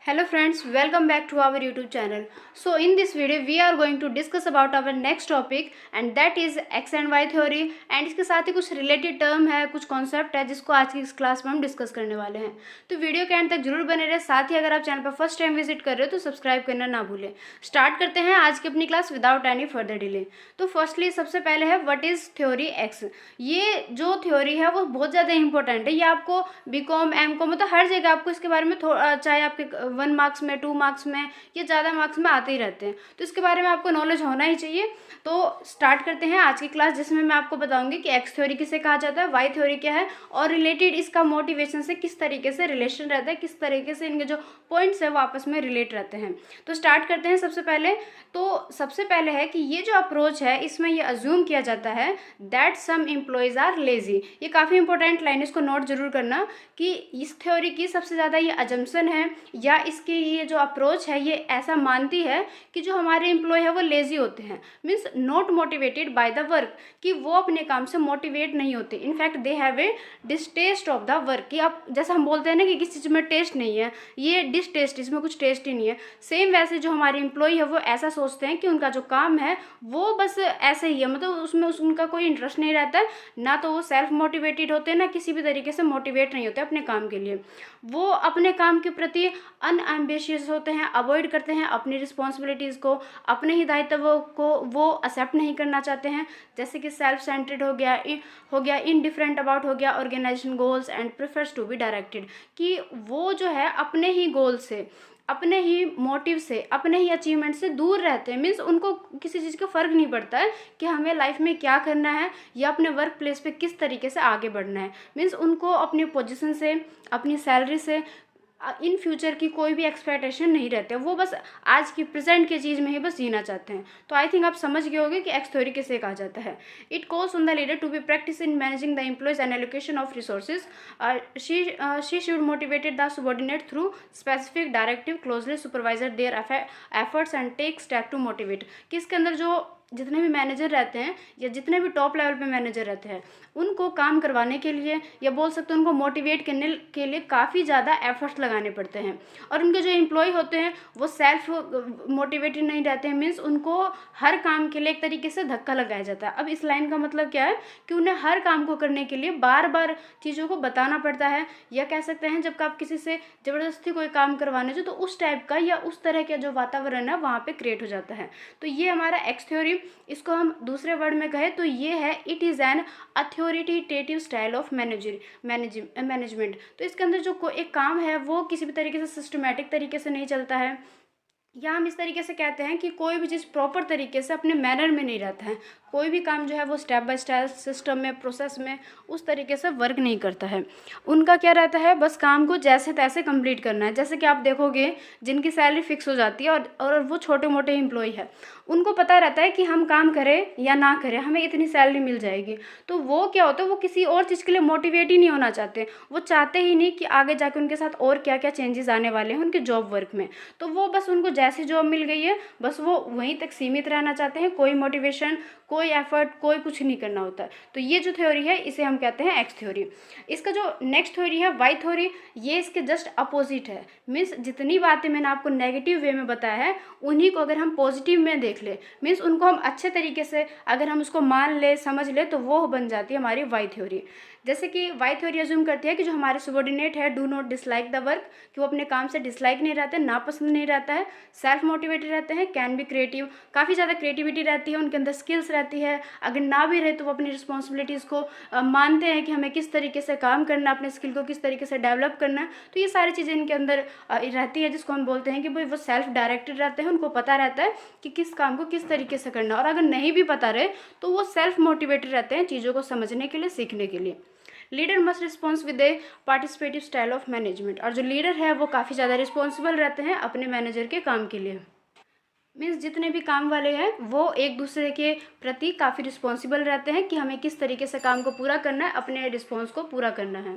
Hello friends, welcome back to our YouTube channel. So in this video we are going to discuss about our next topic and that is X and Y theory and इसके साथ ही कुछ related term है, कुछ concept है जिसको आज की इस क्लास में हम डिस्कस करने वाले हैं। तो वीडियो के एंड तक जरूर बने रहे। साथ ही अगर आप चैनल पर फर्स्ट टाइम विजिट कर रहे हो तो सब्सक्राइब करना ना भूलें। स्टार्ट करते हैं आज की अपनी class without any further delay. तो फर्स्टली सबसे पहले है व्हाट इज थ्योरी एक्स। ये जो थ्योरी है वो बहुत ज़्यादा इंपॉर्टेंट है। ये आपको बीकॉम एमकॉम मतलब हर जगह आपको इसके बारे में चाहे आपके 1 मार्क्स में 2 मार्क्स में ये ज़्यादा मार्क्स में आते ही रहते हैं, तो इसके बारे में आपको नॉलेज होना ही चाहिए। तो स्टार्ट करते हैं आज की क्लास जिसमें मैं आपको बताऊंगी कि एक्स थ्योरी किसे कहा जाता है, वाई थ्योरी क्या है और रिलेटेड इसका मोटिवेशन से किस तरीके से रिलेशन रहता है, किस तरीके से इनके जो पॉइंट्स है वो आपस में रिलेट रहते हैं। तो स्टार्ट करते हैं। सबसे पहले है कि ये जो अप्रोच है इसमें ये अज्यूम किया जाता है that some employees are lazy. ये काफ़ी इंपॉर्टेंट लाइन, इसको नोट जरूर करना कि इस थ्योरी की सबसे ज़्यादा ये अजम्पशन है या इसकी ये जो अप्रोच है ये ऐसा मानती है कि जो हमारे एम्प्लॉय है वो लेजी होते हैं, means not motivated by the work, कि वो अपने काम से मोटिवेट नहीं होते। In fact they have a distaste of the work, कि आप जैसा हम बोलते हैं ना कि किसी चीज़ में टेस्ट नहीं है, ये डिसटेस्ट, इसमें कुछ टेस्ट ही नहीं है। सेम वैसे जो हमारे एम्प्लॉय है वो ऐसा सोचते हैं कि उनका जो काम है वो बस ऐसे ही है, मतलब उसमें उनका कोई इंटरेस्ट नहीं रहता है, ना तो वो सेल्फ मोटिवेटेड होते हैं ना किसी भी तरीके से मोटिवेट नहीं होते अपने काम के लिए। वो अपने काम के प्रति अनएम्बिशियस होते हैं, अवॉइड करते हैं अपनी रिस्पॉन्सिबिलिटीज़ को, अपने ही दायित्वों को वो एक्सेप्ट नहीं करना चाहते हैं, जैसे कि सेल्फ सेंटर्ड हो गया इनडिफरेंट अबाउट हो गया organisation goals and prefers to be directed, कि वो जो है अपने ही गोल से, अपने ही मोटिव से, अपने ही अचीवमेंट से दूर रहते हैं। मीन्स उनको किसी चीज़ का फ़र्क नहीं पड़ता है कि हमें लाइफ में क्या करना है या अपने वर्क प्लेस पे किस तरीके से आगे बढ़ना है। मीन्स उनको अपनी पोजीशन से, अपनी सैलरी से इन फ्यूचर की कोई भी एक्सपेक्टेशन नहीं रहते, वो बस आज की प्रेजेंट की चीज़ में ही बस जीना चाहते हैं। तो आई थिंक आप समझ गए होंगे कि एक्स थ्योरी किसे कहा जाता है। It calls on the leader to be practice in managing the employees and allocation of resources. She should motivated the subordinate through specific directive, closely supervisor their efforts and take step to motivate. कि इसके अंदर जो जितने भी manager रहते हैं या जितने भी टॉप लेवल पे मैनेजर रहते हैं उनको काम करवाने के लिए या बोल सकते हैं उनको मोटिवेट करने के लिए काफ़ी ज़्यादा एफर्ट्स लगाने पड़ते हैं। और उनके जो एम्प्लॉय होते हैं वो सेल्फ मोटिवेटेड नहीं रहते हैं, मीन्स उनको हर काम के लिए एक तरीके से धक्का लगाया जाता है। अब इस लाइन का मतलब क्या है कि उन्हें हर काम को करने के लिए बार बार चीज़ों को बताना पड़ता है, या कह सकते हैं जब आप किसी से ज़बरदस्ती कोई काम करवाने जो तो उस टाइप का या उस तरह का जो वातावरण है वहाँ पर क्रिएट हो जाता है। तो ये हमारा एक्स थ्योरी, इसको हम दूसरे वर्ड में कहें तो ये है it is an authoritative style of management. तो इसके अंदर जो एक काम है वो किसी भी तरीके से सिस्टमेटिक तरीके से नहीं चलता है, या हम इस तरीके से कहते हैं कि कोई भी चीज़ प्रॉपर तरीके से अपने मैनर में नहीं रहता है। कोई भी काम जो है वो स्टेप बाय स्टेप सिस्टम में, प्रोसेस में उस तरीके से वर्क नहीं करता है। उनका क्या रहता है, बस काम को जैसे तैसे कंप्लीट करना है। जैसे कि आप देखोगे जिनकी सैलरी फिक्स हो जाती है और वो छोटे मोटे एम्प्लॉय है, उनको पता रहता है कि हम काम करें या ना करें हमें इतनी सैलरी मिल जाएगी। तो वो क्या होता है, वो किसी और चीज़ के लिए मोटिवेट ही नहीं होना चाहते, वो चाहते ही नहीं कि आगे जाके उनके साथ और क्या क्या चेंजेस आने वाले हैं उनके जॉब वर्क में। तो वो बस उनको जैसी जॉब मिल गई है बस वो वहीं तक सीमित रहना चाहते हैं, कोई मोटिवेशन, कोई एफर्ट, कोई कुछ नहीं करना होता है। तो ये जो थ्योरी है इसे हम कहते हैं एक्स थ्योरी। इसका जो नेक्स्ट थ्योरी है वाई थ्योरी, ये इसके जस्ट अपोजिट है। मीन्स जितनी बातें मैंने आपको नेगेटिव वे में बताया है उन्हीं को अगर हम पॉजिटिव में देख ले, मीन्स उनको हम अच्छे तरीके से अगर हम उसको मान ले, समझ ले, तो वो बन जाती है हमारी वाई थ्योरी। जैसे कि वाई थ्योरी अज्यूम करती है कि जो हमारे सबॉर्डिनेट है do not dislike the work, कि वो अपने काम से डिसलाइक नहीं रहते, नापसंद नहीं रहता है, सेल्फ मोटिवेटेड रहते हैं, कैन बी क्रिएटिव, काफ़ी ज़्यादा क्रिएटिविटी रहती है, उनके अंदर स्किल्स रहती है। अगर ना भी रहे तो वो अपनी रिस्पॉन्सिबिलिटीज़ को मानते हैं कि हमें किस तरीके से काम करना, अपने स्किल को किस तरीके से डेवलप करना है। तो ये सारी चीज़ें इनके अंदर रहती है, जिसको हम बोलते हैं कि भाई वो सेल्फ डायरेक्टेड रहते हैं, उनको पता रहता है कि किस काम को किस तरीके से करना। और अगर नहीं भी पता रहे तो वो सेल्फ मोटिवेटेड रहते हैं चीज़ों को समझने के लिए, सीखने के लिए। Leader must response with A participative style of management, और जो लीडर है वो काफ़ी ज़्यादा रिस्पॉन्सिबल रहते हैं अपने मैनेजर के काम के लिए। मीन्स जितने भी काम वाले हैं वो एक दूसरे के प्रति काफ़ी रिस्पॉन्सिबल रहते हैं कि हमें किस तरीके से काम को पूरा करना है, अपने रिस्पॉन्स को पूरा करना है।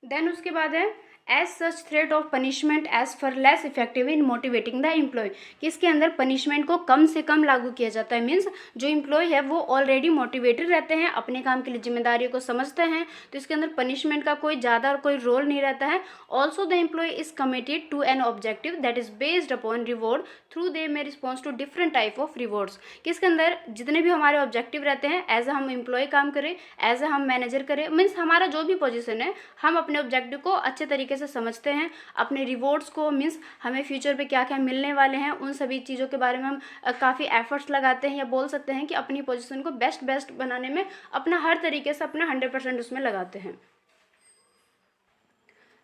देन उसके बाद है as such threat of punishment as far less effective in motivating the employee, कि इसके अंदर पनिशमेंट को कम से कम लागू किया जाता है। मीन्स जो एम्प्लॉय है वो ऑलरेडी मोटिवेटेड रहते हैं, अपने काम के लिए जिम्मेदारियों को समझते हैं, तो इसके अंदर पनिशमेंट का कोई रोल नहीं रहता है। Also the employee is committed to an objective that is based upon reward through they may response to different type of rewards, कि इसके अंदर जितने भी हमारे ऑब्जेक्टिव रहते हैं, एज हम एम्प्लॉय काम करें, एज हम मैनेजर करें, मीन्स हमारा जो भी पोजीशन है, हम अपने ऑब्जेक्टिव को अच्छे तरीके से समझते हैं, अपने रिवॉर्ड्स को, मीन्स हमें फ्यूचर पे क्या क्या मिलने वाले हैं, उन सभी चीज़ों के बारे में हम काफ़ी एफर्ट्स लगाते हैं, या बोल सकते हैं कि अपनी पोजीशन को बेस्ट बनाने में अपना हर तरीके से अपना 100% उसमें लगाते हैं।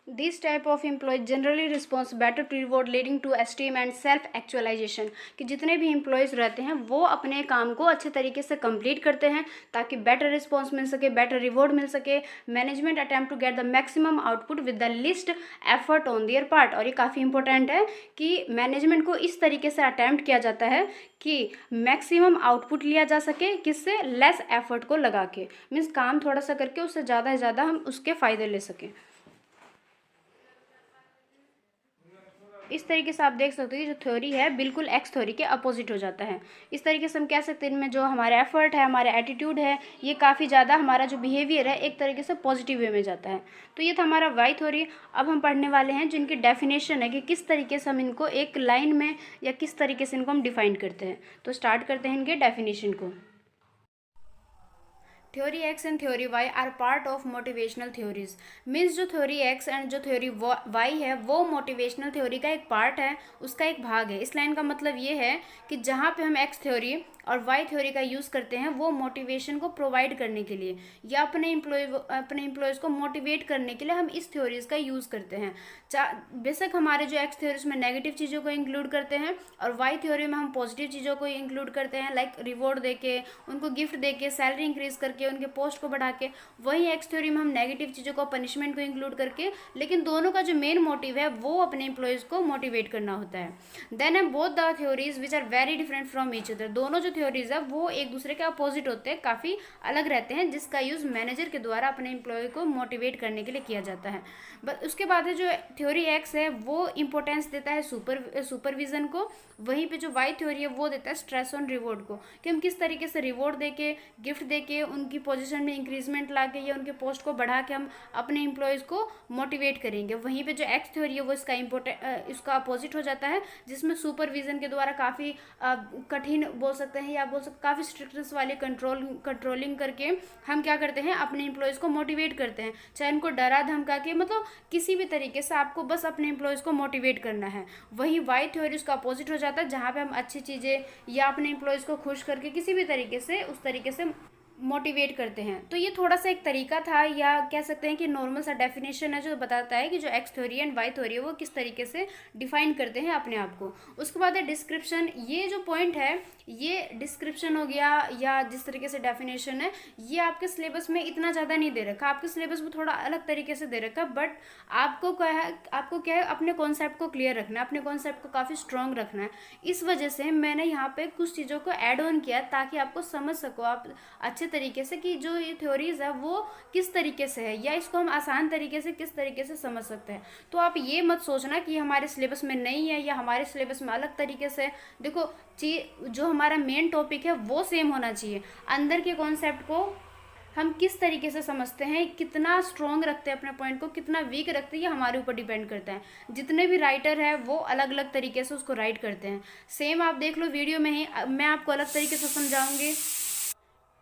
This type of employee generally response better to reward leading to esteem and self actualisation, कि जितने भी एम्प्लॉयज़ रहते हैं वो अपने काम को अच्छे तरीके से कंप्लीट करते हैं ताकि बेटर रिस्पॉन्स मिल सके, बेटर रिवॉर्ड मिल सके। Management attempt to get the maximum output with the least effort on their part, और ये काफ़ी इंपॉर्टेंट है कि मैनेजमेंट को इस तरीके से अटेम्प्ट किया जाता है कि मैक्सिमम आउटपुट लिया जा सके, किससे, लेस एफर्ट को लगा के, मीन्स काम थोड़ा सा करके उससे ज़्यादा से ज़्यादा हम उसके फ़ायदे ले सकें। इस तरीके से आप देख सकते हो कि जो थ्योरी है बिल्कुल एक्स थ्योरी के अपोजिट हो जाता है। इस तरीके से हम कह सकते हैं इनमें जो हमारा एफर्ट है, हमारा एटीट्यूड है, ये काफ़ी ज़्यादा, हमारा जो बिहेवियर है एक तरीके से पॉजिटिव वे में जाता है। तो ये था हमारा वाई थ्योरी। अब हम पढ़ने वाले हैं जिनकी डेफिनेशन है कि किस तरीके से हम इनको एक लाइन में या किस तरीके से इनको हम डिफाइन करते हैं। तो स्टार्ट करते हैं इनके डेफिनेशन को। Theory X and theory Y are part of motivational theories, means जो थ्योरी एक्स एंड जो थ्योरी वाई है वो मोटिवेशनल थ्योरी का एक पार्ट है, उसका एक भाग है। इस लाइन का मतलब ये है कि जहाँ पे हम एक्स थ्योरी और वाई थ्योरी का यूज़ करते हैं वो मोटिवेशन को प्रोवाइड करने के लिए या अपने एम्प्लॉयज़ को मोटिवेट करने के लिए हम इस थ्योरीज़ का यूज़ करते हैं। बेशक हमारे जो एक्स थ्योरीज में नेगेटिव चीज़ों को इंक्लूड करते हैं और वाई थ्योरी में हम पॉजिटिव चीज़ों को इंक्लूड करते हैं, लाइक रिवॉर्ड देके, उनको गिफ्ट देके, सैलरी इंक्रीज करके, उनके पोस्ट को बढ़ा के। वहीं एक्स थ्योरी में हम नेगेटिव चीज़ों को, पनिशमेंट को इंक्लूड करके, लेकिन दोनों का जो मेन मोटिव है वो अपने एम्प्लॉयज़ को मोटिवेट करना होता है। देन है both the theories which are very different from each other, दोनों जो थ्योरीज है वो एक दूसरे के अपोजिट होते हैं, काफ़ी अलग रहते हैं, जिसका यूज़ मैनेजर के द्वारा अपने एम्प्लॉय को मोटिवेट करने के लिए किया जाता है। बस उसके बाद है जो थ्योरी एक्स है वो इंपॉर्टेंस देता है सुपरविजन को, वहीं पे जो वाई थ्योरी है वो देता है स्ट्रेस ऑन रिवॉर्ड को, कि हम किस तरीके से रिवॉर्ड देके, गिफ्ट देके, उनकी पोजीशन में इंक्रीजमेंट ला के या उनके पोस्ट को बढ़ा के हम अपने एम्प्लॉयज़ को मोटिवेट करेंगे। वहीं पे जो एक्स थ्योरी है वो इसका अपोजिट हो जाता है, जिसमें सुपरविजन के द्वारा काफ़ी कठिन बोल सकते हैं, या बोल सकते काफ़ी स्ट्रिक्टनेस वाले कंट्रोलिंग करके हम क्या करते हैं, अपने एम्प्लॉयज़ को मोटिवेट करते हैं, चाहे उनको डरा धमका के, मतलब किसी भी तरीके से आपको बस अपने एम्प्लॉयज़ को मोटिवेट करना है। वहीं वाई थ्योरी उसका अपोजिट हो जाता है, जहाँ पे हम अच्छी चीज़ें या अपने एम्प्लॉयज़ को खुश करके किसी भी तरीके से उस तरीके से मोटिवेट करते हैं। तो ये थोड़ा सा एक तरीका था, या कह सकते हैं कि नॉर्मल सा डेफिनेशन है जो बताता है कि जो X theory and Y theory है वो किस तरीके से डिफाइन करते हैं अपने आप को। उसके बाद है डिस्क्रिप्शन। ये जो पॉइंट है ये डिस्क्रिप्शन हो गया, या जिस तरीके से डेफिनेशन है, ये आपके सिलेबस में इतना ज़्यादा नहीं दे रखा, आपके सिलेबस में थोड़ा अलग तरीके से दे रखा, बट आपको क्या है अपने कॉन्सेप्ट को क्लियर रखना है, अपने कॉन्सेप्ट को काफ़ी स्ट्रॉन्ग रखना है। इस वजह से मैंने यहाँ पे कुछ चीज़ों को ऐड ऑन किया ताकि आपको समझ सको आप अच्छे तरीके से कि जो ये थ्योरीज है वो किस तरीके से है, या इसको हम आसान तरीके से किस तरीके से समझ सकते हैं। तो आप ये मत सोचना कि हमारे सिलेबस में नहीं है या हमारे सिलेबस में अलग तरीके से। देखो जो हमारा मेन टॉपिक है वो सेम होना चाहिए, अंदर के कॉन्सेप्ट को हम किस तरीके से समझते हैं, कितना स्ट्रॉन्ग रखते हैं अपने पॉइंट को, कितना वीक रखते हैं, ये हमारे ऊपर डिपेंड करता है। जितने भी राइटर है वो अलग अलग तरीके से उसको राइट करते हैं। सेम आप देख लो वीडियो में ही, मैं आपको अलग तरीके से समझाऊंगी,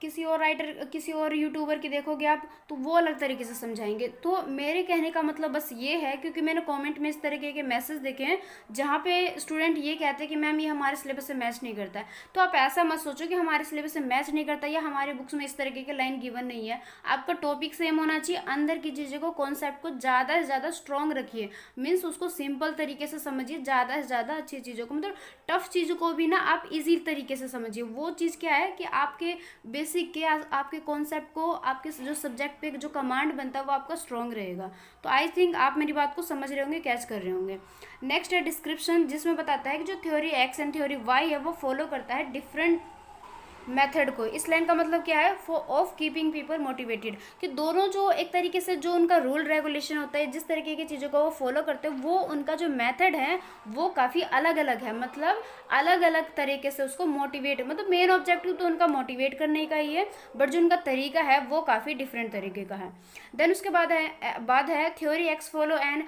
किसी और राइटर, किसी और यूट्यूबर की देखोगे आप तो वो अलग तरीके से समझाएंगे। तो मेरे कहने का मतलब बस ये है, क्योंकि मैंने कमेंट में इस तरीके के मैसेज देखे हैं जहाँ पे स्टूडेंट ये कहते हैं कि मैम ये हमारे सिलेबस से मैच नहीं करता है। तो आप ऐसा मत सोचो कि हमारे सिलेबस से मैच नहीं करता या हमारे बुक्स में इस तरीके के लाइन गिवन नहीं है। आपका टॉपिक सेम होना चाहिए, अंदर की चीज़ों को, कॉन्सेप्ट को ज़्यादा से ज़्यादा स्ट्रॉन्ग रखिए, मीन्स उसको सिंपल तरीके से समझिए, ज़्यादा से ज़्यादा अच्छी चीज़ों को, मतलब टफ चीज़ों को भी ना आप ईजी तरीके से समझिए। वो चीज़ क्या है कि आपके बेसिक के, आपके कॉन्सेप्ट को, आपके जो सब्जेक्ट पे जो कमांड बनता है वो आपका स्ट्रॉन्ग रहेगा। तो आई थिंक आप मेरी बात को समझ रहे होंगे, कैच कर रहे होंगे। नेक्स्ट है डिस्क्रिप्शन, जिसमें बताता है कि जो theory X and theory Y है वो फॉलो करता है डिफरेंट मेथड को। इस लाइन का मतलब क्या है, for of keeping people motivated, कि दोनों जो एक तरीके से जो उनका रूल रेगुलेशन होता है, जिस तरीके की चीज़ों को वो फॉलो करते हैं, वो उनका जो मेथड है वो काफ़ी अलग अलग है, मतलब अलग अलग तरीके से उसको मोटिवेट, मतलब मेन ऑब्जेक्टिव तो उनका मोटिवेट करने का ही है, बट जो उनका तरीका है वो काफ़ी डिफरेंट तरीके का है। देन उसके बाद है थ्योरी एक्स फॉलो एंड,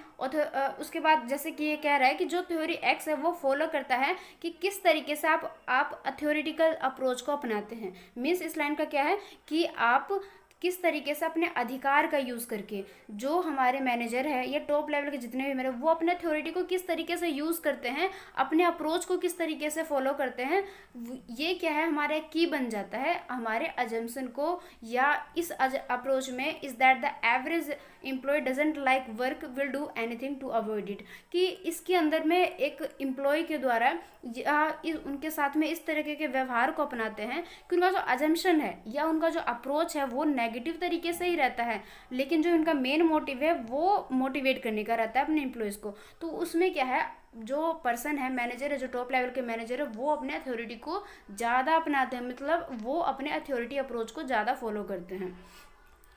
उसके बाद जैसे कि ये कह रहा है कि जो थ्योरी एक्स है वो फॉलो करता है कि किस तरीके से आप अथ्योरिटिकल अप्रोच को अपनाते हैं। मीन्स इस लाइन का क्या है कि आप किस तरीके से अपने अधिकार का यूज़ करके, जो हमारे मैनेजर है या टॉप लेवल के जितने भी मेरे, वो अपने अथॉरिटी को किस तरीके से यूज़ करते हैं, अपने अप्रोच को किस तरीके से फॉलो करते हैं, ये क्या है हमारा की बन जाता है हमारे अजम्पशन को, या इस अप्रोच में is that the average employee doesn't like work will do anything to avoid it, कि इसके अंदर में एक एम्प्लॉय के द्वारा या उनके साथ में इस तरीके के व्यवहार को अपनाते हैं कि उनका जो अजम्पशन है या उनका जो अप्रोच है वो नेगेटिव तरीके से ही रहता है, लेकिन जो उनका मेन मोटिव है वो मोटिवेट करने का रहता है अपने एम्प्लॉयज़ को। तो उसमें क्या है, जो पर्सन है, मैनेजर है, जो टॉप लेवल के मैनेजर है, वो अपने अथॉरिटी को ज़्यादा अपनाते हैं, मतलब वो अपने अथॉरिटी अप्रोच को ज़्यादा फॉलो करते हैं।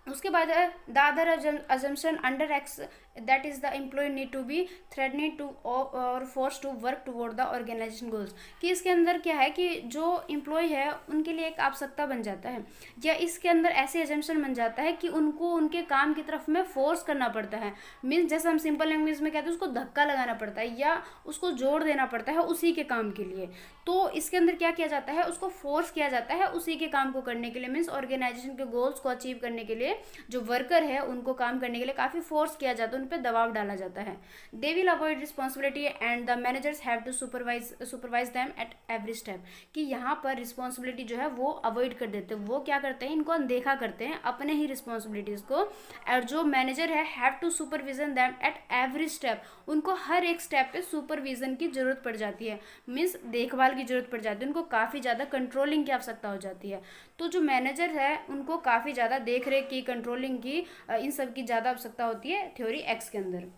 उसके बाद है the other assumption under X, that is the employee need to be threatening to और force to work toward the organisation goals, कि इसके अंदर क्या है कि जो एम्प्लॉय है उनके लिए एक आवश्यकता बन जाता है, या इसके अंदर ऐसे एजम्पशन बन जाता है कि उनको उनके काम की तरफ में फोर्स करना पड़ता है। मीन्स जैसे हम सिंपल लैंग्वेज में कहते हैं उसको धक्का लगाना पड़ता है या उसको जोड़ देना पड़ता है उसी के काम के लिए। तो इसके अंदर क्या किया जाता है, उसको फोर्स किया जाता है उसी के काम को करने के लिए। मीन्स ऑर्गेनाइजेशन के गोल्स को अचीव करने के लिए जो वर्कर है उनको काम करने के लिए काफ़ी फोर्स किया जाता है, उन पर दबाव डाला जाता है। They will avoid responsibility and the managers have to supervise them at every step, कि यहाँ पर रिस्पॉन्सिबिलिटी जो है वो अवॉइड कर देते हैं, वो क्या करते हैं, इनको अनदेखा करते हैं अपने ही रिस्पॉन्सिबिलिटीज़ को। और जो मैनेजर है have to supervision them at every step, उनको हर एक स्टेप पे सुपरविजन की जरूरत पड़ जाती है, मीन्स देखभाल की जरूरत पड़ जाती है, उनको काफ़ी ज़्यादा कंट्रोलिंग की आवश्यकता हो जाती है। तो जो मैनेजर है उनको काफ़ी ज़्यादा देख रेख की, कंट्रोलिंग की, इन सब की ज़्यादा आवश्यकता होती है थ्योरी एक्स के अंदर।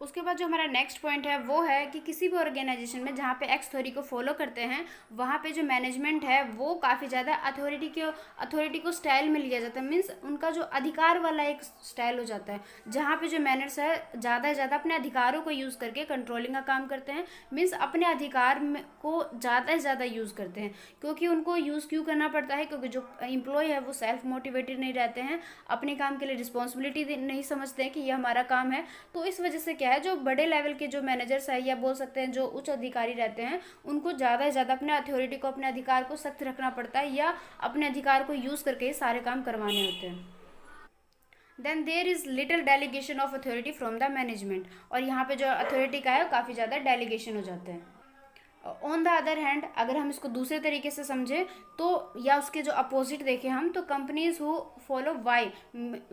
उसके बाद जो हमारा नेक्स्ट पॉइंट है वो है कि किसी भी ऑर्गेनाइजेशन में जहाँ पे एक्स थ्योरी को फॉलो करते हैं वहाँ पे जो मैनेजमेंट है वो काफ़ी ज़्यादा अथॉरिटी को स्टाइल में लिया जाता है। मीन्स उनका जो अधिकार वाला एक स्टाइल हो जाता है, जहाँ पे जो मैनर्स है ज़्यादा से ज़्यादा अपने अधिकारों को यूज़ करके कंट्रोलिंग का काम करते हैं। मीन्स अपने अधिकार को ज़्यादा से ज़्यादा यूज़ करते हैं। क्योंकि उनको यूज़ क्यों करना पड़ता है, क्योंकि जो एम्प्लॉय है वो सेल्फ मोटिवेटेड नहीं रहते हैं, अपने काम के लिए रिस्पॉन्सिबिलिटी नहीं समझते हैं कि ये हमारा काम है। तो इस वजह से क्या है, जो बड़े लेवल के जो मैनेजर्स है या बोल सकते हैं जो उच्च अधिकारी रहते हैं, उनको ज़्यादा से ज़्यादा अपने अथॉरिटी को, अपने अधिकार को सख्त रखना पड़ता है या अपने अधिकार को यूज़ करके ही सारे काम करवाने होते हैं। Then there is little delegation of authority from the management, और यहाँ पे जो अथॉरिटी का है वो काफ़ी ज़्यादा डेलीगेशन हो जाते हैं। ऑन द अदर हैंड, अगर हम इसको दूसरे तरीके से समझें तो, या उसके जो अपोजिट देखें हम, तो companies who follow Y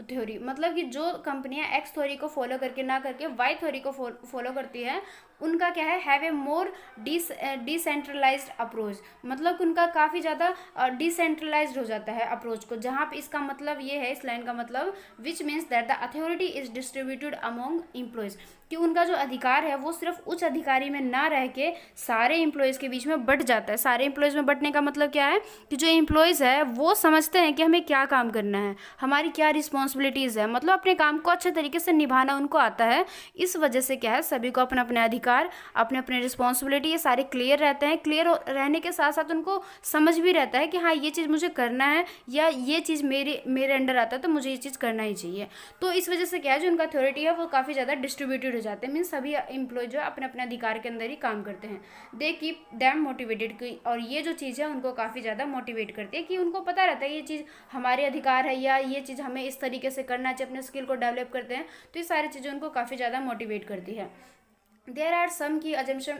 theory, मतलब कि जो कंपनियां एक्स थ्योरी को फॉलो करके ना करके वाई थ्योरी को फॉलो करती है, उनका क्या है, have a more decentralised approach, मतलब उनका काफ़ी ज़्यादा डिसेंट्रलाइज्ड हो जाता है अप्रोच को। जहाँ पे इसका मतलब ये है, इस लाइन का मतलब which means that the authority is distributed among employees, कि उनका जो अधिकार है वो सिर्फ उच्च अधिकारी में ना रह के सारे एम्प्लॉयज़ के बीच में बट जाता है। सारे एम्प्लॉयज़ में बटने का मतलब क्या है कि जो एम्प्लॉयज़ है वो समझते हैं कि हमें क्या काम करना है, हमारी क्या रिस्पॉन्सिबिलिटीज़ है, मतलब अपने काम को अच्छे तरीके से निभाना उनको आता है। इस वजह से क्या है, सभी को अपना अपने अधिकार, अपने अपने रिस्पॉन्सिबिलिटी, ये सारे क्लियर रहते हैं। क्लियर रहने के साथ साथ उनको समझ भी रहता है कि हाँ ये चीज़ मुझे करना है या ये चीज़ मेरे अंडर आता है तो मुझे ये चीज़ करना ही चाहिए। तो इस वजह से क्या है, जो उनका अथॉरिटी है वो काफ़ी ज़्यादा डिस्ट्रीब्यूटेड हो जाते हैं। मीन्स सभी एम्प्लॉय जो अपने अपने अधिकार के अंदर ही काम करते हैं। दे कीप दैम मोटिवेटेड, और ये जो चीज़ है उनको काफ़ी ज़्यादा मोटिवेट करती है कि उनको पता रहता है ये चीज़ हमारे अधिकार है या ये चीज़ हमें इस तरीके से करना चाहिए, अपने स्किल को डेवलप करते हैं। तो ये सारी चीज़ें उनको काफ़ी ज़्यादा मोटिवेट करती है। देयर आर सम की अजम्पशन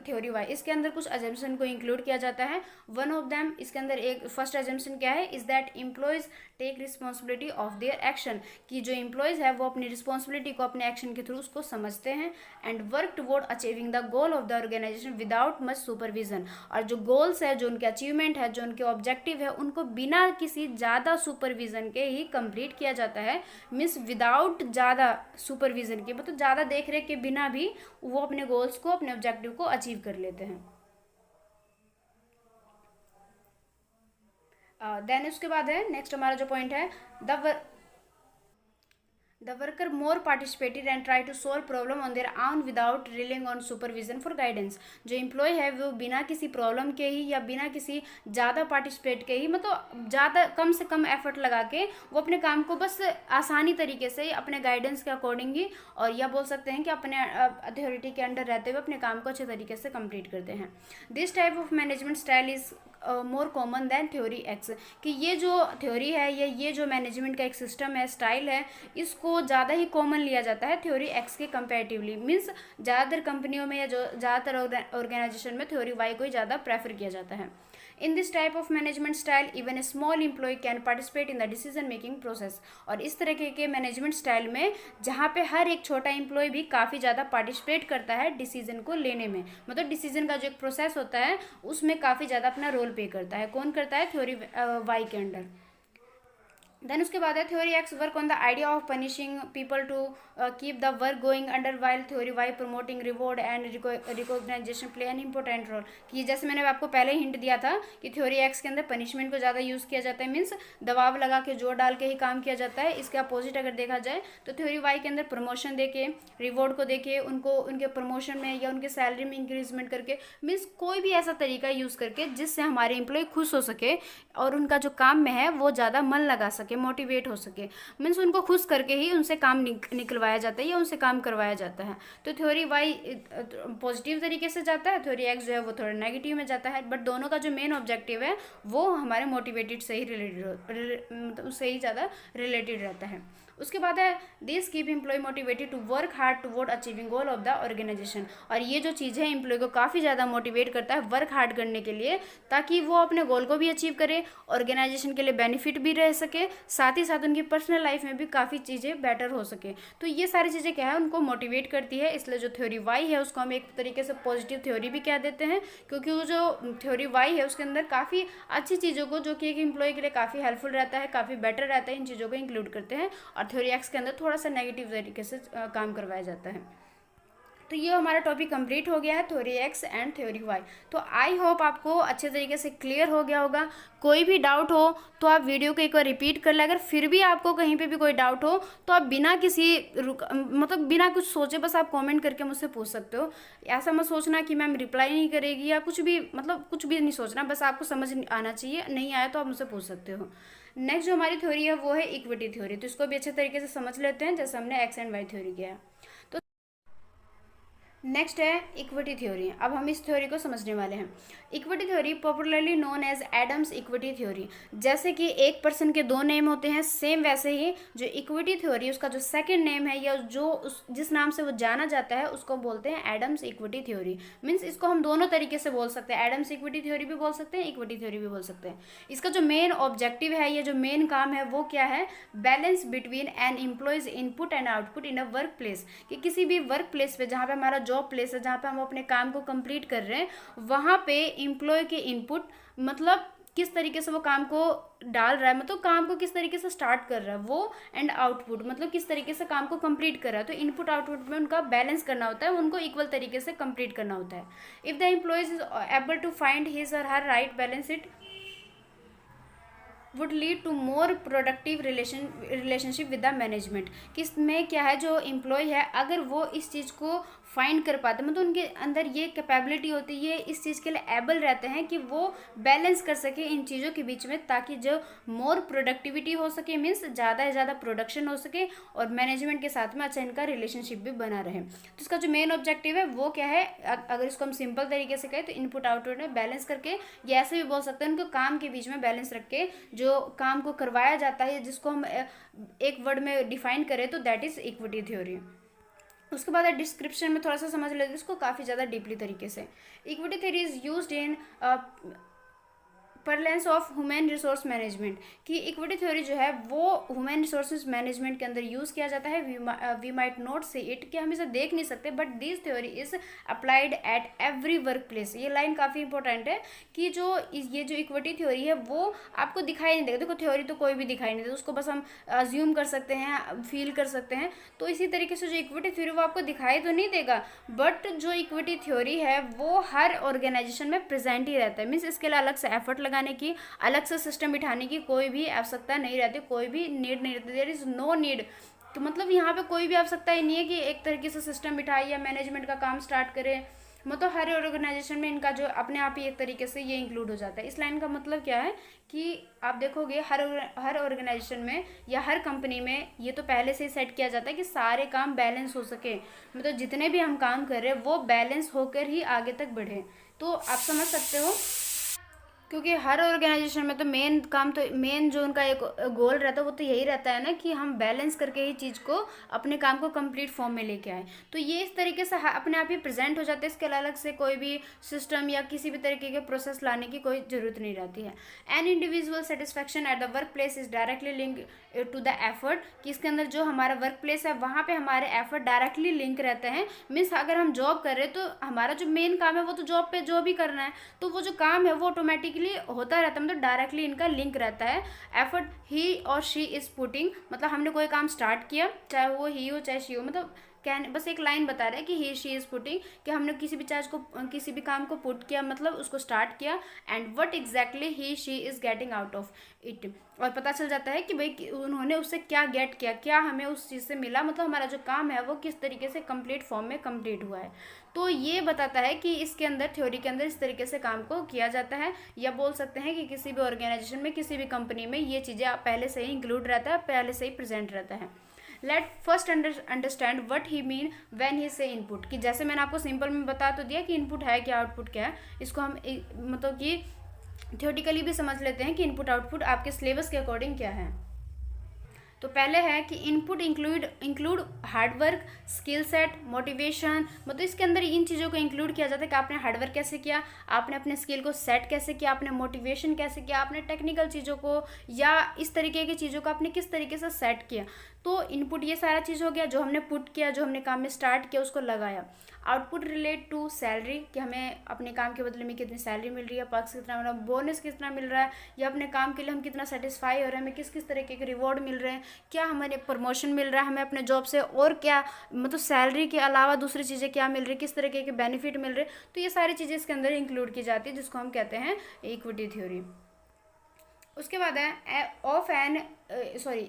थ्योरी वाई, इसके अंदर कुछ अजम्पशन को इंक्लूड किया जाता है। वन ऑफ देम, इसके अंदर एक फर्स्ट अजम्पशन क्या है, is that employees take responsibility of their action, कि जो एम्प्लॉयज़ है वो अपनी रिस्पॉन्सिबिलिटी को अपने एक्शन के थ्रू उसको समझते हैं। And work toward achieving the goal of the organisation without much supervision, और जो गोल्स है, जो उनके अचीवमेंट है, जो उनके ऑब्जेक्टिव है, उनको बिना किसी ज़्यादा सुपरविजन के ही कंप्लीट किया जाता है। मीन्स विदाउट ज़्यादा सुपरविजन के, मतलब ज़्यादा देख रेख के बिना भी वो अपने गोल्स को, अपने ऑब्जेक्टिव को अचीव कर लेते हैं। देन उसके बाद है नेक्स्ट हमारा जो पॉइंट है, the worker more participated and try to solve problem on their own without relying on supervision for guidance. जो एम्प्लॉय है वो बिना किसी प्रॉब्लम के ही या बिना किसी ज़्यादा पार्टिसिपेट के ही, मतलब ज़्यादा कम से कम एफर्ट लगा के वो अपने काम को बस आसानी तरीके से अपने गाइडेंस के अकॉर्डिंग ही, और या बोल सकते हैं कि अपने अथॉरिटी के अंडर रहते हुए अपने काम को अच्छे तरीके से कंप्लीट करते हैं। This type of management style is more common than theory X. कि ये जो थ्योरी है या ये जो मैनेजमेंट का एक सिस्टम है, स्टाइल है, इसको ज़्यादा ही कॉमन लिया जाता है थ्योरी एक्स के कंपैरेटिवली। मीन्स ज़्यादातर कंपनियों में या जो ज़्यादातर ऑर्गेनाइजेशन में थ्योरी वाई को ही ज़्यादा प्रेफर किया जाता है। In this type of management style even a small employee can participate in the decision making process. और इस तरह के मैनेजमेंट स्टाइल में जहाँ पे हर एक छोटा एम्प्लॉय भी काफ़ी ज़्यादा पार्टिसिपेट करता है डिसीजन को लेने में, मतलब डिसीजन का जो एक प्रोसेस होता है उसमें काफ़ी ज़्यादा अपना रोल प्ले करता है। कौन करता है? थ्योरी वाई के अंडर। देन उसके बाद है theory X work on the idea of punishing people to keep the work going under, while theory Y promoting reward and recognisation play an important role. कि जैसे मैंने आपको पहले हिंट दिया था कि थ्योरी एक्स के अंदर पनिशमेंट को ज़्यादा यूज़ किया जाता है, मीन्स दबाव लगा के जोर डाल के ही काम किया जाता है। इसके अपोजिट अगर देखा जाए तो थ्योरी वाई के अंदर प्रमोशन देके, रिवॉर्ड को देके, उनको उनके प्रमोशन में या उनके सैलरी में इंक्रीजमेंट करके, मीन्स कोई भी ऐसा तरीका यूज़ करके जिससे हमारे एम्प्लॉय खुश हो सके और उनका जो काम में है वो ज़्यादा मन लगा सके, मोटिवेट हो सके। मीन्स उनको खुश करके ही उनसे काम निकलवाया जाता है या उनसे काम करवाया जाता है। तो थ्योरी वाई पॉजिटिव तरीके से जाता है, थ्योरी एक्स जो है वो थोड़ा नेगेटिव में जाता है, बट दोनों का जो मेन ऑब्जेक्टिव है वो हमारे मोटिवेटेड से ही रिलेटेड, उससे ही ज़्यादा रिलेटेड रहता है। उसके बाद है this keep employee motivated to work hard toward achieving goal of the organisation. और ये जो चीज़ है एम्प्लॉय को काफ़ी ज़्यादा मोटिवेट करता है वर्क हार्ड करने के लिए, ताकि वो अपने गोल को भी अचीव करे, ऑर्गेनाइजेशन के लिए बेनिफिट भी रह सके, साथ ही साथ उनकी पर्सनल लाइफ में भी काफ़ी चीज़ें बेटर हो सके। तो ये सारी चीज़ें क्या है, उनको मोटिवेट करती है। इसलिए जो थ्योरी वाई है उसको हम एक तरीके से पॉजिटिव थ्योरी भी कह देते हैं, क्योंकि वो जो थ्योरी वाई है उसके अंदर काफ़ी अच्छी चीज़ों को, जो कि एक एम्प्लॉय के लिए काफ़ी हेल्पफुल रहता है, काफ़ी बेटर रहता है, इन चीज़ों को इंक्लूड करते हैं। और थ्योरी एक्स के अंदर थोड़ा सा नेगेटिव तरीके से काम करवाया जाता है। तो ये हमारा टॉपिक कंप्लीट हो गया है, theory X and theory Y. तो आई होप आपको अच्छे तरीके से क्लियर हो गया होगा। कोई भी डाउट हो तो आप वीडियो को एक बार रिपीट कर लें। अगर फिर भी आपको कहीं पे भी कोई डाउट हो तो आप बिना किसी मतलब बिना कुछ सोचे बस आप कमेंट करके मुझसे पूछ सकते हो। ऐसा मत सोचना कि मैम रिप्लाई नहीं करेगी या कुछ भी, मतलब कुछ भी नहीं सोचना, बस आपको समझ आना चाहिए। नहीं आया तो आप मुझसे पूछ सकते हो। नेक्स्ट जो हमारी थ्योरी है वो है इक्विटी थ्योरी। तो इसको भी अच्छे तरीके से समझ लेते हैं, जैसे हमने एक्स एंड वाई थ्योरी किया है। नेक्स्ट है इक्विटी थ्योरी। अब हम इस थ्योरी को समझने वाले हैं। Equity theory popularly known as Adams equity theory. जैसे कि एक पर्सन के दो नेम होते हैं, सेम वैसे ही जो इक्विटी थ्योरी उसका जो सेकंड नेम है या जो जिस नाम से वो जाना जाता है उसको बोलते हैं एडम्स इक्विटी थ्योरी। मीन्स इसको हम दोनों तरीके से बोल सकते हैं, एडम्स इक्विटी थ्योरी भी बोल सकते हैं, इक्विटी थ्योरी भी बोल सकते हैं। इसका जो मेन ऑब्जेक्टिव है या जो मेन काम है वो क्या है, balance between an employee's input and output in a work place. कि किसी भी वर्क प्लेस पे जहाँ पे हमारा जॉब प्लेस है, जहाँ पे हम अपने काम को कंप्लीट कर रहे हैं, वहाँ पे एम्प्लॉय के इनपुट, मतलब किस तरीके से वो काम को डाल रहा है, मतलब काम को किस तरीके से स्टार्ट कर रहा है वो, एंड आउटपुट मतलब किस तरीके से काम को कंप्लीट कर रहा है। तो इनपुट आउटपुट में उनका बैलेंस करना होता है, उनको इक्वल तरीके से कंप्लीट करना होता है। If the employees is able to find his और her right balance, it would lead to more productive relationship with the management. किसमें क्या है, जो एम्प्लॉय है अगर वो इस चीज़ को फाइंड कर पाते, मतलब उनके अंदर ये कैपेबिलिटी होती है, इस चीज़ के लिए एबल रहते हैं कि वो बैलेंस कर सके इन चीज़ों के बीच में, ताकि जो मोर प्रोडक्टिविटी हो सके, मीन्स ज़्यादा से ज़्यादा प्रोडक्शन हो सके और मैनेजमेंट के साथ में अच्छा इनका रिलेशनशिप भी बना रहे। तो इसका जो मेन ऑब्जेक्टिव है वो क्या है, अगर इसको हम सिंपल तरीके से कहें तो इनपुट आउटपुट में बैलेंस करके, या ऐसे भी बोल सकते हैं उनको काम के बीच में बैलेंस रख के जो काम को करवाया जाता है, जिसको हम एक वर्ड में डिफाइन करें तो दैट इज़ इक्विटी थ्योरी। उसके बाद डिस्क्रिप्शन में थोड़ा सा समझ लेते हैं इसको काफ़ी ज़्यादा डीपली तरीके से। Equity theory is used in parlance of human resource management. कि इक्विटी थ्योरी जो है वो ह्यूमन रिसोर्स मैनेजमेंट के अंदर यूज़ किया जाता है। वी माइट नॉट से इट, कि हम इसे देख नहीं सकते, but this theory is applied at every work place. ये लाइन काफ़ी इंपॉर्टेंट है कि ये जो इक्विटी थ्योरी है वो आपको दिखाई नहीं देगा। देखो थ्योरी तो कोई भी दिखाई नहीं देता, उसको बस हम अज्यूम कर सकते हैं, फील कर सकते हैं। तो इसी तरीके से जो इक्विटी थ्योरी वो आपको दिखाई तो नहीं देगा, बट जो इक्विटी थ्योरी है वो हर ऑर्गेनाइजेशन में प्रेजेंट ही रहता है। मीन्स इसके लिए अलग से एफर्ट लगाने की, अलग से सिस्टम बिठाने की कोई भी आवश्यकता नहीं रहती, कोई भी नीड नहीं रहती, देयर इज़ नो नीड। तो मतलब यहाँ पे कोई भी आवश्यकता ही नहीं है कि एक तरीके से सिस्टम बिठाए या मैनेजमेंट का काम स्टार्ट करें। मतलब हर ऑर्गेनाइजेशन में इनका जो अपने आप ही एक तरीके से ये इंक्लूड हो जाता है। इस लाइन का मतलब क्या है कि आप देखोगे हर ऑर्गेनाइजेशन में या हर कंपनी में ये तो पहले से ही सेट किया जाता है कि सारे काम बैलेंस हो सके, मतलब जितने भी हम काम कर रहे हैं वो बैलेंस होकर ही आगे तक बढ़े। तो आप समझ सकते हो, क्योंकि हर ऑर्गेनाइजेशन में तो मेन काम, तो मेन जो उनका एक गोल रहता है वो तो यही रहता है ना कि हम बैलेंस करके ही चीज़ को, अपने काम को कंप्लीट फॉर्म में लेके आए। तो ये इस तरीके से अपने आप ही प्रेजेंट हो जाते हैं, इसके अलग से कोई भी सिस्टम या किसी भी तरीके के प्रोसेस लाने की कोई ज़रूरत नहीं रहती है। An individual satisfaction at the work place is directly link to the effort, कि इसके अंदर जो हमारा वर्क प्लेस है वहाँ पे हमारे एफर्ट डायरेक्टली लिंक रहते हैं। मीन्स अगर हम जॉब कर रहे हैं तो हमारा जो मेन काम है वो तो जॉब पे जो भी करना है, तो वो जो काम है वो ऑटोमेटिकली होता रहता है, मतलब डायरेक्टली इनका लिंक रहता है। एफर्ट ही और शी इज़ पुटिंग, मतलब हमने कोई काम स्टार्ट किया, चाहे वो ही हो चाहे शी हो, मतलब कहने बस एक लाइन बता रहा है कि ही शी इज़ पुटिंग, कि हमने किसी भी चीज़ को, किसी भी काम को पुट किया, मतलब उसको स्टार्ट किया। And what exactly he she is getting out of it, और पता चल जाता है कि भाई उन्होंने उससे क्या गेट किया, क्या हमें उस चीज़ से मिला, मतलब हमारा जो काम है वो किस तरीके से कंप्लीट फॉर्म में कंप्लीट हुआ है। तो ये बताता है कि इसके अंदर, थ्योरी के अंदर इस तरीके से काम को किया जाता है, या बोल सकते हैं कि किसी भी ऑर्गेनाइजेशन में, किसी भी कंपनी में ये चीज़ें पहले से ही इंक्लूड रहता है, पहले से ही प्रेजेंट रहता है। Let first understand what he mean when he से इनपुट, कि जैसे मैंने आपको सिंपल में बता तो दिया कि इनपुट है क्या, आउटपुट क्या है, इसको हम मतलब कि थ्योरेटिकली भी समझ लेते हैं कि इनपुट आउटपुट आपके सिलेबस के अकॉर्डिंग क्या है। तो पहले है कि input include hard work, skill set, motivation, मतलब इसके अंदर इन चीज़ों को इंक्लूड किया जाता है कि आपने हार्डवर्क कैसे किया, आपने अपने स्किल को सेट कैसे किया, आपने मोटिवेशन कैसे किया, आपने टेक्निकल चीज़ों को या इस तरीके की चीज़ों को आपने किस तरीके से सेट किया। तो इनपुट ये सारा चीज़ हो गया, जो हमने पुट किया, जो हमने काम में स्टार्ट किया उसको लगाया। आउटपुट रिलेट टू सैलरी, कि हमें अपने काम के बदले में कितनी सैलरी मिल रही है, पर्क्स कितना मिल रहा है, बोनस कितना मिल रहा है, या अपने काम के लिए हम कितना सेटिस्फाई हो रहे हैं, हमें किस किस तरीके के रिवॉर्ड मिल रहे हैं, क्या हमारे प्रमोशन मिल रहा है हमें अपने जॉब से, और क्या मतलब सैलरी के अलावा दूसरी चीज़ें क्या मिल रही है, किस तरीके के बेनिफिट मिल रहे हैं। तो ये सारी चीज़ें इसके अंदर इंक्लूड की जाती है, जिसको हम कहते हैं इक्विटी थ्योरी। उसके बाद है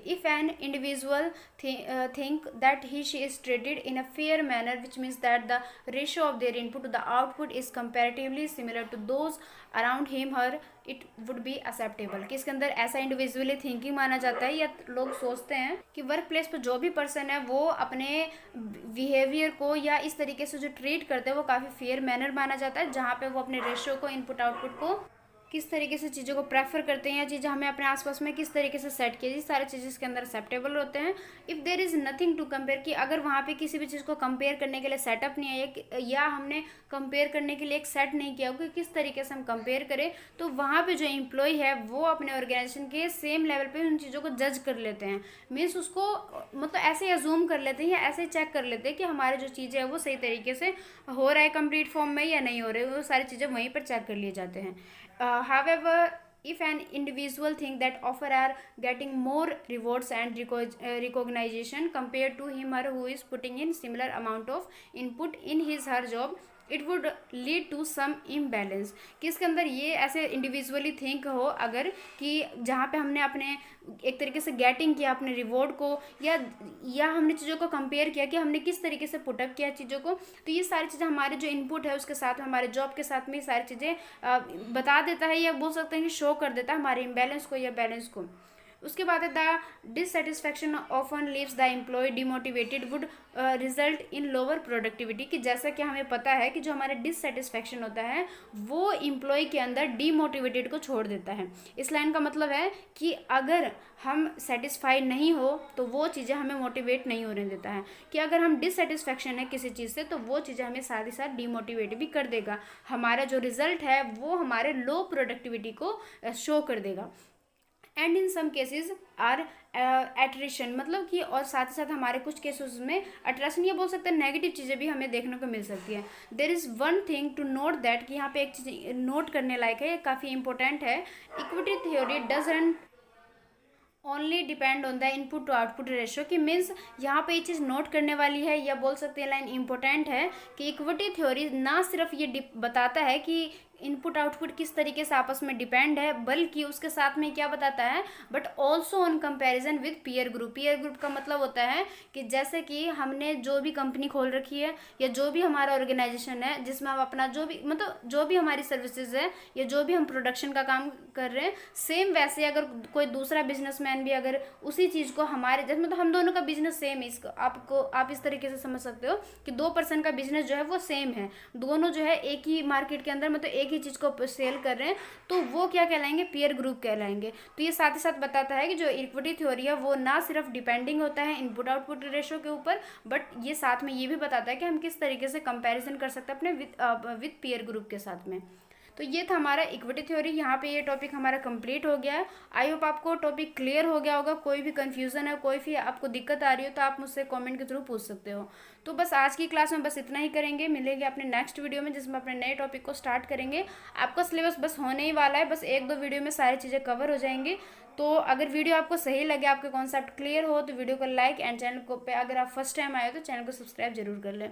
if an individual think that he she is treated in a fair manner, which means that the ratio of their input to the output is comparatively similar to those around him her, it would be acceptable, कि इसके अंदर ऐसा individually thinking माना जाता है, या लोग सोचते हैं कि वर्क प्लेस पर जो भी पर्सन है वो अपने बिहेवियर को या इस तरीके से जो ट्रीट करते हैं वो काफ़ी फेयर मैनर माना जाता है, जहाँ पे वो अपने रेशियो को, इनपुट आउटपुट को किस तरीके से चीज़ों को प्रेफर करते हैं, या चीज़ें हमें अपने आसपास में किस तरीके से सेट किए, ये सारी चीज़ें इसके अंदर एक्सेप्टेबल होते हैं। If there is nothing to compare, कि अगर वहाँ पे किसी भी चीज़ को कंपेयर करने के लिए सेटअप नहीं है, या हमने कंपेयर करने के लिए एक सेट नहीं किया कि किस तरीके से हम कंपेयर करें, तो वहाँ पे जो एम्प्लॉय है वो अपने ऑर्गेनाइजेशन के सेम लेवल पे उन चीज़ों को जज कर लेते हैं। मीन्स उसको मतलब ऐसे अजूम कर लेते हैं या ऐसे चेक कर लेते हैं कि हमारे जो चीज़ें हैं वो सही तरीके से हो रहा है कंप्लीट फॉर्म में या नहीं हो रहे, वो सारी चीज़ें वहीं पर चेक कर लिए जाते हैं। However, if an individual think that offer are getting more rewards and recognition compared to him or who is putting in similar amount of input in his her job, it would lead to some imbalance, कि इसके अंदर ये ऐसे individually think हो अगर, कि जहाँ पे हमने अपने एक तरीके से गेटिंग किया अपने रिवॉर्ड को, या हमने चीज़ों को कंपेयर किया कि हमने किस तरीके से पुटअप किया चीज़ों को, तो ये सारी चीज़ें हमारे जो इनपुट है उसके साथ हमारे जॉब के साथ में ये सारी चीज़ें बता देता है, या बोल सकते हैं कि शो कर देता है हमारे इम्बैलेंस को या बैलेंस को। उसके बाद है the dissatisfaction often leaves the employee demotivated would result in lower productivity, कि जैसा कि हमें पता है कि जो हमारा डिससेटिस्फैक्शन होता है वो एम्प्लॉय के अंदर डीमोटिवेटेड को छोड़ देता है। इस लाइन का मतलब है कि अगर हम सेटिस्फाई नहीं हो तो वो चीज़ें हमें मोटिवेट नहीं होने देता है, कि अगर हम डिससेटिस्फैक्शन है किसी चीज़ से तो वो चीज़ें हमें साथ ही साथ डीमोटिवेट भी कर देगा, हमारा जो रिजल्ट है वो हमारे लो प्रोडक्टिविटी को शो कर देगा। And in some cases or attrition, मतलब कि और साथ ही साथ हमारे कुछ केसेस में अट्रैक्शन, ये बोल सकते हैं नेगेटिव चीज़ें भी हमें देखने को मिल सकती है। There is one thing to note that, कि यहाँ पे एक चीज़ नोट करने लायक है, काफ़ी इंपॉर्टेंट है। Equity theory doesn't only depend on the input to output ratio, कि मीन्स यहाँ पे ये चीज़ नोट करने वाली है, या बोल सकते हैं लाइन इंपॉर्टेंट है कि इक्विटी थ्योरी ना सिर्फ ये बताता है कि इनपुट आउटपुट किस तरीके से आपस में डिपेंड है, बल्कि उसके साथ में क्या बताता है, but also on comparison with peer group. Peer group का मतलब होता है कि जैसे कि हमने जो भी कंपनी खोल रखी है या जो भी हमारा ऑर्गेनाइजेशन है जिसमें हम अपना जो भी मतलब जो भी हमारी सर्विसेज है या जो भी हम प्रोडक्शन का काम कर रहे हैं, सेम वैसे अगर कोई दूसरा बिजनेसमैन भी अगर उसी चीज़ को हमारे जैसे मतलब हम दोनों का बिजनेस सेम है, इसको आप इस तरीके से समझ सकते हो कि 2 पर्सन का बिजनेस जो है वो सेम है, दोनों जो है एक ही मार्केट के अंदर मतलब एक ही चीज़ को सेल कर रहे हैं, तो वो क्या कहलाएंगे, पीयर ग्रुप कहलाएंगे। तो ये साथ ही साथ बताता है कि जो इक्विटी थ्योरी है वो ना सिर्फ डिपेंडिंग होता है इनपुट आउटपुट रेशो के ऊपर, बट ये साथ में ये भी बताता है कि हम किस तरीके से कंपैरिजन कर सकते हैं अपने विद पीयर ग्रुप के साथ में। तो ये था हमारा इक्विटी थ्योरी। यहाँ पे ये टॉपिक हमारा कंप्लीट हो गया है। आई होप आपको टॉपिक क्लियर हो गया होगा। कोई भी कंफ्यूजन है, कोई भी आपको दिक्कत आ रही हो तो आप मुझसे कमेंट के थ्रू पूछ सकते हो। तो बस आज की क्लास में बस इतना ही करेंगे, मिलेंगे अपने नेक्स्ट वीडियो में जिसमें अपने नए टॉपिक को स्टार्ट करेंगे। आपका सिलेबस बस होने ही वाला है, बस 1-2 वीडियो में सारी चीज़ें कवर हो जाएंगी। तो अगर वीडियो आपको सही लगे, आपके कॉन्सेप्ट क्लियर हो, तो वीडियो को लाइक एंड चैनल को पे अगर आप फर्स्ट टाइम आए हो तो चैनल को सब्सक्राइब जरूर कर लें।